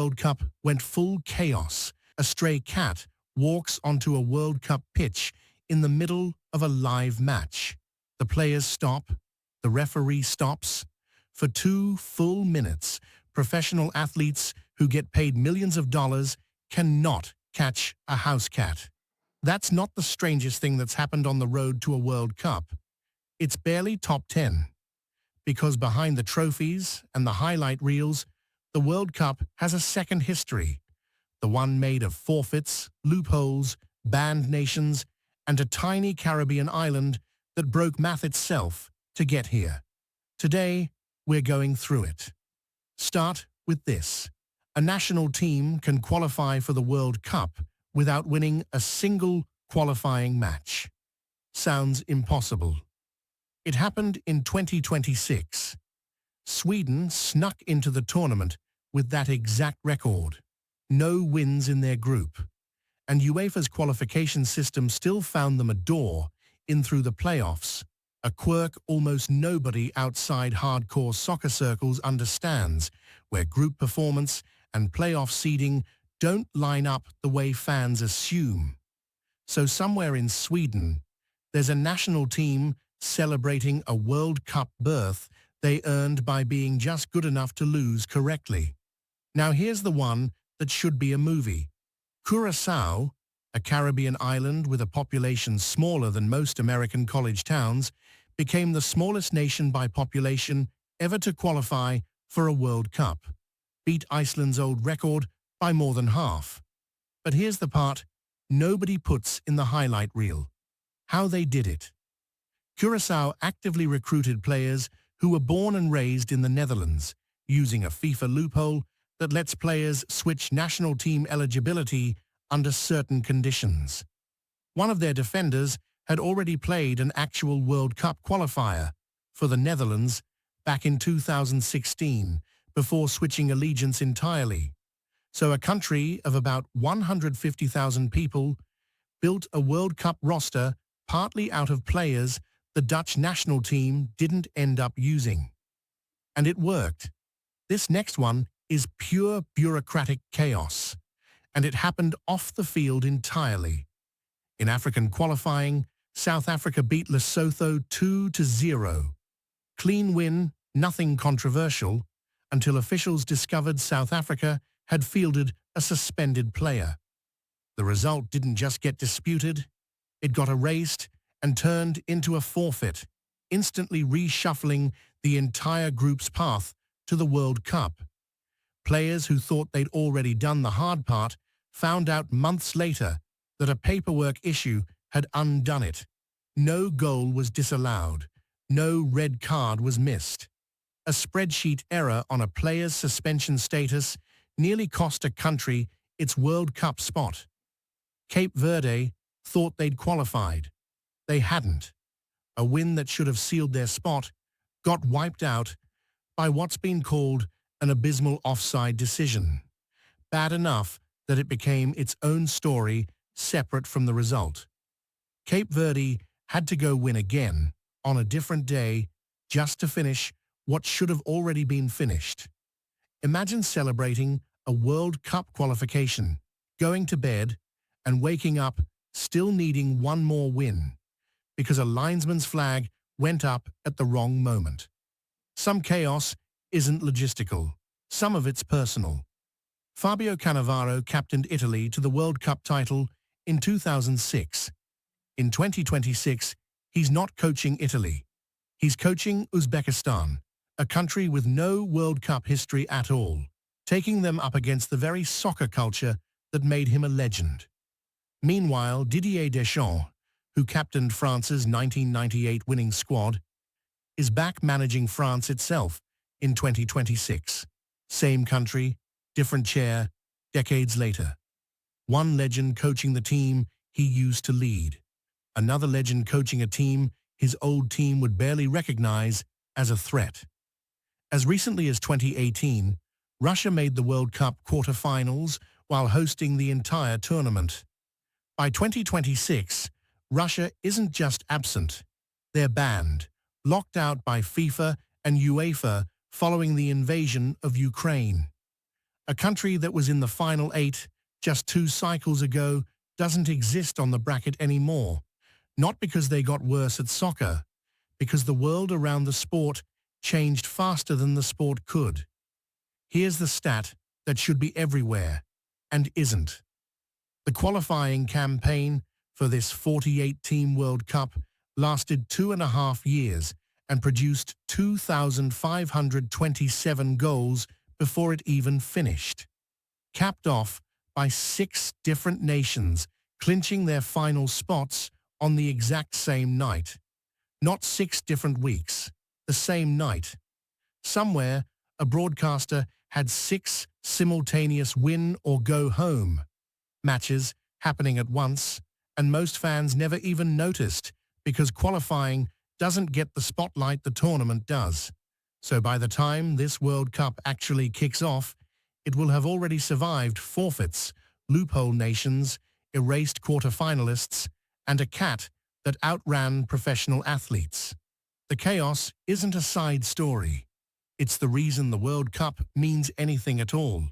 World Cup went full chaos. A stray cat walks onto a World Cup pitch in the middle of a live match. The players stop, the referee stops. For 2 full minutes, professional athletes who get paid millions of dollars cannot catch a house cat. That's not the strangest thing that's happened on the road to a World Cup. It's barely top 10. Because behind the trophies and the highlight reels, the World Cup has a second history. The one made of forfeits, loopholes, banned nations, and a tiny Caribbean island that broke math itself to get here. Today, we're going through it. Start with this. A national team can qualify for the World Cup without winning a single qualifying match. Sounds impossible. It happened in 2026. Sweden snuck into the tournament with that exact record. No wins in their group. And UEFA's qualification system still found them a door in through the playoffs, a quirk almost nobody outside hardcore soccer circles understands, where group performance and playoff seeding don't line up the way fans assume. So somewhere in Sweden, there's a national team celebrating a World Cup berth they earned by being just good enough to lose correctly. Now here's the one that should be a movie. Curaçao, a Caribbean island with a population smaller than most American college towns, became the smallest nation by population ever to qualify for a World Cup, beat Iceland's old record by more than half. But here's the part nobody puts in the highlight reel: how they did it. Curaçao actively recruited players who were born and raised in the Netherlands, using a FIFA loophole that lets players switch national team eligibility under certain conditions. One of their defenders had already played an actual World Cup qualifier for the Netherlands back in 2016 before switching allegiance entirely. So a country of about 150,000 people built a World Cup roster partly out of players the Dutch national team didn't end up using. And it worked. This next one is pure bureaucratic chaos, and it happened off the field entirely. In African qualifying, South Africa beat Lesotho 2-0. Clean win, nothing controversial, until officials discovered South Africa had fielded a suspended player. The result didn't just get disputed, it got erased and turned into a forfeit, instantly reshuffling the entire group's path to the World Cup. Players who thought they'd already done the hard part found out months later that a paperwork issue had undone it. No goal was disallowed. No red card was missed. A spreadsheet error on a player's suspension status nearly cost a country its World Cup spot. Cape Verde thought they'd qualified. They hadn't. A win that should have sealed their spot got wiped out by what's been called an abysmal offside decision. Bad enough that it became its own story separate from the result. Cape Verde had to go win again on a different day just to finish what should have already been finished. Imagine celebrating a World Cup qualification, going to bed, and waking up still needing one more win because a linesman's flag went up at the wrong moment. Some chaos isn't logistical. Some of it's personal. Fabio Cannavaro captained Italy to the World Cup title in 2006. In 2026, he's not coaching Italy. He's coaching Uzbekistan, a country with no World Cup history at all, taking them up against the very soccer culture that made him a legend. Meanwhile, Didier Deschamps, who captained France's 1998 winning squad, is back managing France itself in 2026. Same country, different chair, decades later. One legend coaching the team he used to lead. Another legend coaching a team his old team would barely recognize as a threat. As recently as 2018, Russia made the World Cup quarterfinals while hosting the entire tournament. By 2026, Russia isn't just absent. They're banned, locked out by FIFA and UEFA following the invasion of Ukraine. A country that was in the final 8 just 2 cycles ago doesn't exist on the bracket anymore. Not because they got worse at soccer, because the world around the sport changed faster than the sport could. Here's the stat that should be everywhere, and isn't. The qualifying campaign for this 48-team World Cup lasted 2.5 years and produced 2,527 goals before it even finished. Capped off by 6 different nations clinching their final spots on the exact same night. Not 6 different weeks, the same night. Somewhere, a broadcaster had 6 simultaneous win or go home matches happening at once, and most fans never even noticed because qualifying doesn't get the spotlight the tournament does. So by the time this World Cup actually kicks off, it will have already survived forfeits, loophole nations, erased quarterfinalists, and a cat that outran professional athletes. The chaos isn't a side story. It's the reason the World Cup means anything at all.